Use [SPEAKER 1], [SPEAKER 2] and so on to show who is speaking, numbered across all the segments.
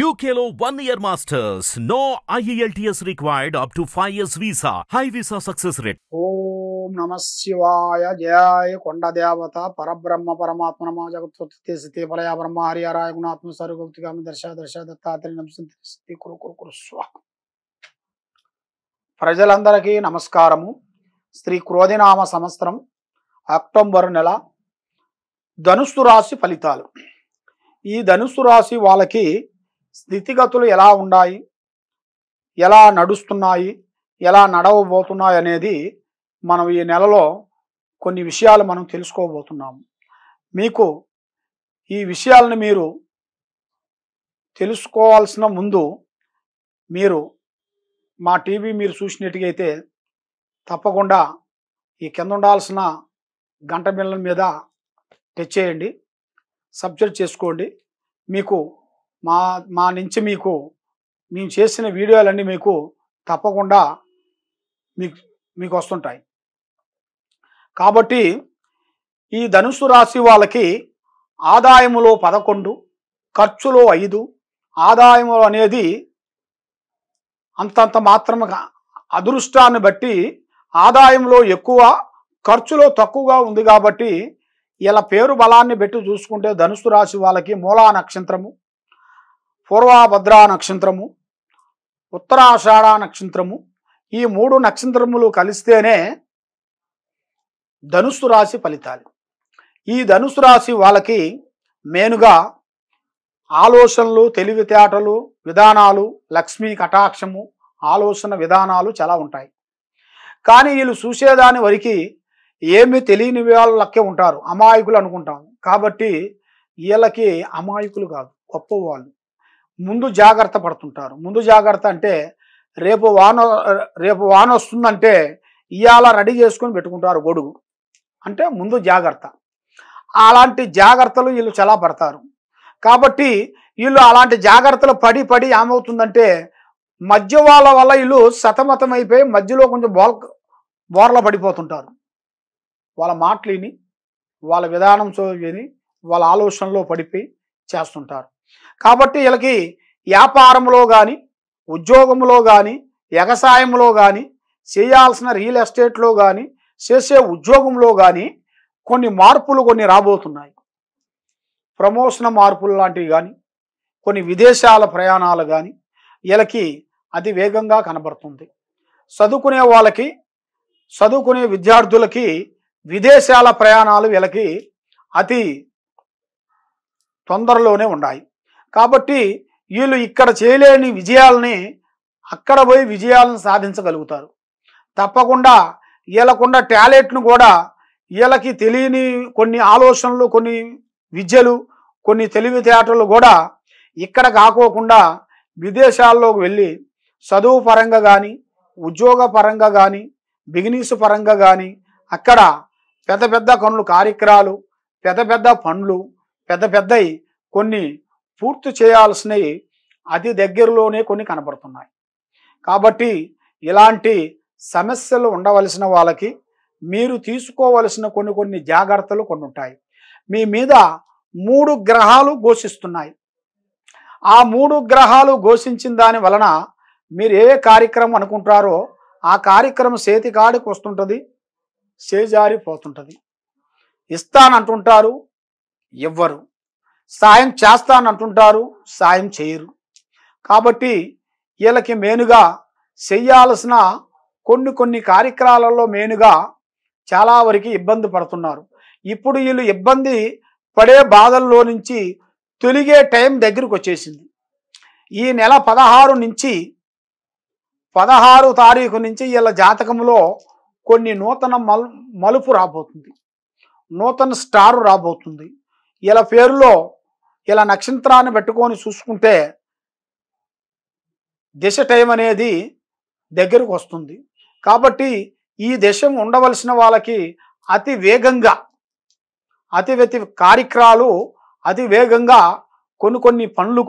[SPEAKER 1] UKLO 1 year masters. No IELTS required up to 5 years visa. High visa success rate.
[SPEAKER 2] ఓం నమ శివాయ జయాయ కొండ దేవత పరబ్రహ్మ పరమాత్మ నమ జగత్తుత్తి స్థితి ఫలయ బ్రహ్మ హరిహరాయ గుణాత్మ స్వరూపతిగామి దర్శ దత్తాత్రేయ నమస్తి కురు కురు కురు స్వాహ. ప్రజలందరికీ నమస్కారము. శ్రీ క్రోధినామ సంవత్సరం అక్టోబర్ నెల ధనుస్సు రాశి ఫలితాలు. ఈ ధనుస్సు రాశి వాళ్ళకి స్థితిగతులు ఎలా ఉన్నాయి, ఎలా నడుస్తున్నాయి, ఎలా నడవబోతున్నాయి అనేది మనం ఈ నెలలో కొన్ని విషయాలు మనం తెలుసుకోబోతున్నాము. మీకు ఈ విషయాలను మీరు తెలుసుకోవాల్సిన ముందు మీరు మా టీవీ మీరు చూసినట్టుగైతే తప్పకుండా ఈ కింద ఉండాల్సిన గంట బిళ్ళ మీద టచ్ చేయండి, సబ్స్క్రైబ్ చేసుకోండి. మీకు మా నుంచి మేము చేసిన వీడియోలన్నీ మీకు తప్పకుండా మీకు వస్తుంటాయి. కాబట్టి ఈ ధనుస్సు రాశి వాళ్ళకి ఆదాయములో 11, ఖర్చులో 5. ఆదాయము అనేది అంతంత మాత్రమే, అదృష్టాన్ని బట్టి ఆదాయంలో ఎక్కువ, ఖర్చులో తక్కువగా ఉంది. కాబట్టి ఇలా పేరు బలాన్ని పెట్టి చూసుకుంటే ధనుస్సు రాశి వాళ్ళకి మూలా నక్షత్రము, పూర్వభద్రా నక్షత్రము, ఉత్తరాషాఢ నక్షత్రము, ఈ 3 నక్షత్రములు కలిస్తేనే ధనుస్సు రాశి ఫలితాలు. ఈ ధనుస్సు రాశి వాళ్ళకి మెయిన్గా ఆలోచనలు, తెలివితేటలు, విధానాలు, లక్ష్మీ కటాక్షము, ఆలోచన విధానాలు చాలా ఉంటాయి. కానీ వీళ్ళు చూసేదాని వరకు ఏమీ తెలియని వాళ్ళకే ఉంటారు, అమాయకులు అనుకుంటాం. కాబట్టి వీళ్ళకి అమాయకులు కాదు, గొప్పవాళ్ళు. ముందు జాగ్రత్త పడుతుంటారు. ముందు జాగ్రత్త అంటే రేపు వాన వస్తుందంటే ఇవాళ రెడీ చేసుకొని పెట్టుకుంటారు గొడుగు, అంటే ముందు జాగ్రత్త. అలాంటి జాగ్రత్తలు వీళ్ళు చాలా పడతారు. కాబట్టి వీళ్ళు అలాంటి జాగ్రత్తలు పడి ఏమవుతుందంటే మధ్య వాళ్ళ వల్ల వీళ్ళు సతమతం అయిపోయి మధ్యలో కొంచెం బోర్ల పడిపోతుంటారు. వాళ్ళ మాటలు విని, వాళ్ళ విధానం విని, వాళ్ళ ఆలోచనలో పడిపోయి చేస్తుంటారు. కాబట్టి వీళ్ళకి వ్యాపారంలో కానీ, ఉద్యోగంలో కానీ, వ్యవసాయంలో కానీ, చేయాల్సిన రియల్ ఎస్టేట్లో కానీ, చేసే ఉద్యోగంలో కానీ కొన్ని మార్పులు రాబోతున్నాయి. ప్రమోషన్ మార్పులు లాంటివి కానీ, కొన్ని విదేశాల ప్రయాణాలు కానీ వీళ్ళకి అతి వేగంగా కనబడుతుంది. చదువుకునే వాళ్ళకి, చదువుకునే విద్యార్థులకి విదేశాల ప్రయాణాలు వీళ్ళకి అతి తొందరలోనే ఉన్నాయి. కాబట్టి వీళ్ళు ఇక్కడ చేయలేని విజయాలని అక్కడ పోయి విజయాలను సాధించగలుగుతారు. తప్పకుండా వీళ్ళకున్న టాలెంట్ను కూడా, వీళ్ళకి తెలియని కొన్ని ఆలోచనలు, కొన్ని విద్యలు, కొన్ని తెలివితేటలు కూడా ఇక్కడ కాకోకుండా విదేశాల్లోకి వెళ్ళి చదువు పరంగా కానీ, ఉద్యోగ పరంగా కానీ, బిజినెస్ పరంగా కానీ అక్కడ పెద్ద పెద్ద కార్యక్రమాలు, పెద్ద పెద్ద పనులు, పెద్ద కొన్ని పూర్తి చేయాల్సినవి అతి దగ్గరలోనే కొన్ని కనబడుతున్నాయి. కాబట్టి ఇలాంటి సమస్యలు ఉండవలసిన వాళ్ళకి మీరు తీసుకోవలసిన కొన్ని జాగ్రత్తలు కొన్ని ఉంటాయి. మీ మీద 3 గ్రహాలు ఘోషిస్తున్నాయి. ఆ 3 గ్రహాలు ఘోషించిన దాని వలన మీరు ఏ కార్యక్రమం అనుకుంటారో ఆ కార్యక్రమం చేతి కాడికి వస్తుంటుంది, చేజారిపోతుంటుంది. ఇస్తానంటుంటారు, ఇవ్వరు. సాయం చేస్తానంటుంటారు, సాయం చేయరు. కాబట్టి వీళ్ళకి మెయిన్గా చెయ్యాల్సిన కొన్ని కార్యక్రమాలలో మెయిన్గా చాలా వరకు ఇబ్బంది పడుతున్నారు. ఇప్పుడు వీళ్ళు ఇబ్బంది పడే బాధల్లో నుంచి తొలిగే టైం దగ్గరికి వచ్చేసింది. ఈ నెల 16 తారీఖు నుంచి వీళ్ళ జాతకంలో కొన్ని నూతన మలుపు రాబోతుంది, నూతన స్టార్ రాబోతుంది. వీళ్ళ పేరులో ఇలా నక్షత్రాన్ని పెట్టుకొని చూసుకుంటే దిశ టైం అనేది దగ్గరకు వస్తుంది. కాబట్టి ఈ దిశ ఉండవలసిన వాళ్ళకి అతి వేగంగా కార్యక్రమాలు అతి వేగంగా కొన్ని పనులు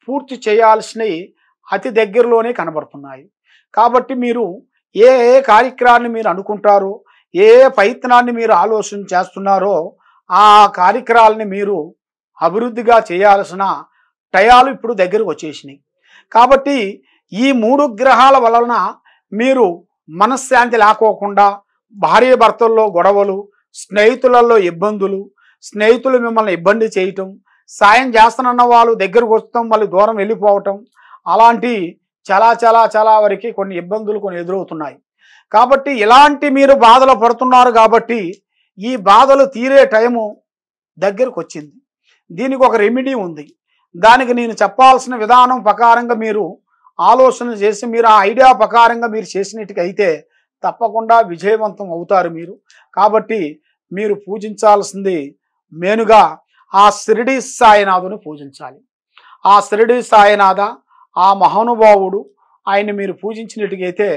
[SPEAKER 2] పూర్తి చేయాల్సినవి అతి దగ్గరలోనే కనబడుతున్నాయి. కాబట్టి మీరు ఏ కార్యక్రమాన్ని మీరు అనుకుంటారో, ఏ ప్రయత్నాన్ని మీరు ఆలోచన చేస్తున్నారో ఆ కార్యక్రమాలని మీరు అభివృద్ధిగా చేయాల్సిన టయాలు ఇప్పుడు దగ్గరకు వచ్చేసినాయి. కాబట్టి ఈ 3 గ్రహాల వలన మీరు మనశ్శాంతి లేకోకుండా, భార్య భర్తల్లో గొడవలు, స్నేహితులలో ఇబ్బందులు, స్నేహితులు మిమ్మల్ని ఇబ్బంది చేయటం, సాయం చేస్తానన్న వాళ్ళు దగ్గరకు వస్తాం మళ్ళీ దూరం వెళ్ళిపోవటం, అలాంటి చాలా చాలా చాలా వరకు కొన్ని ఇబ్బందులు కొన్ని ఎదురవుతున్నాయి. కాబట్టి ఇలాంటి మీరు బాధలు పడుతున్నారు కాబట్టి ఈ బాధలు తీరే టైము దగ్గరకు వచ్చింది. దీనికి ఒక రెమెడీ ఉంది. దానికి నేను చెప్పాల్సిన విధానం ప్రకారంగా మీరు ఆలోచన చేసి మీరు ఆ ఐడియా ప్రకారంగా మీరు చేసినట్టుకైతే తప్పకుండా విజయవంతం అవుతారు మీరు. కాబట్టి మీరు పూజించాల్సింది మెయిన్గా ఆ షిరిడి సాయినాథుని పూజించాలి. ఆ షిరిడి సాయినాథ ఆ మహానుభావుడు ఆయన్ని మీరు పూజించినట్టుగైతే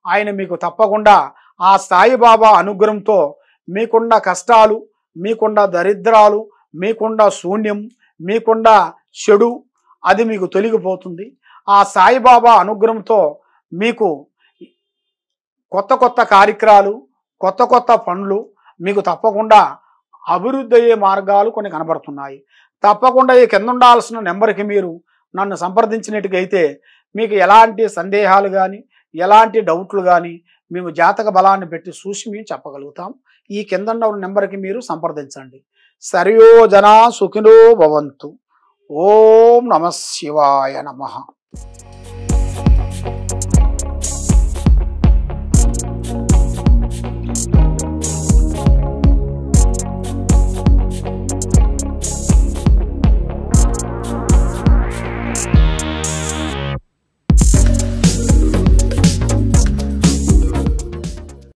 [SPEAKER 2] ఆయన మీకు తప్పకుండా ఆ సాయిబాబా అనుగ్రహంతో మీకున్న కష్టాలు, మీకున్న దరిద్రాలు, మీకున్న శూన్యం, మీకున్న చెడు అది మీకు తొలగిపోతుంది. ఆ సాయిబాబా అనుగ్రహంతో మీకు కొత్త కొత్త కార్యక్రమాలు, కొత్త కొత్త పనులు మీకు తప్పకుండా అభివృద్ధి అయ్యే మార్గాలు కొన్ని కనబడుతున్నాయి. తప్పకుండా ఈ కింద ఉండాల్సిన నెంబర్కి మీరు నన్ను సంప్రదించినట్టుగైతే మీకు ఎలాంటి సందేహాలు కానీ, ఎలాంటి డౌట్లు కానీ మేము జాతక బలాన్ని పెట్టి చూసి మేము చెప్పగలుగుతాం. ఈ కింద ఉన్న నెంబర్కి మీరు సంప్రదించండి. సర్వో జనా సుఖినో భవంతు. ఓం నమః శివాయ నమః.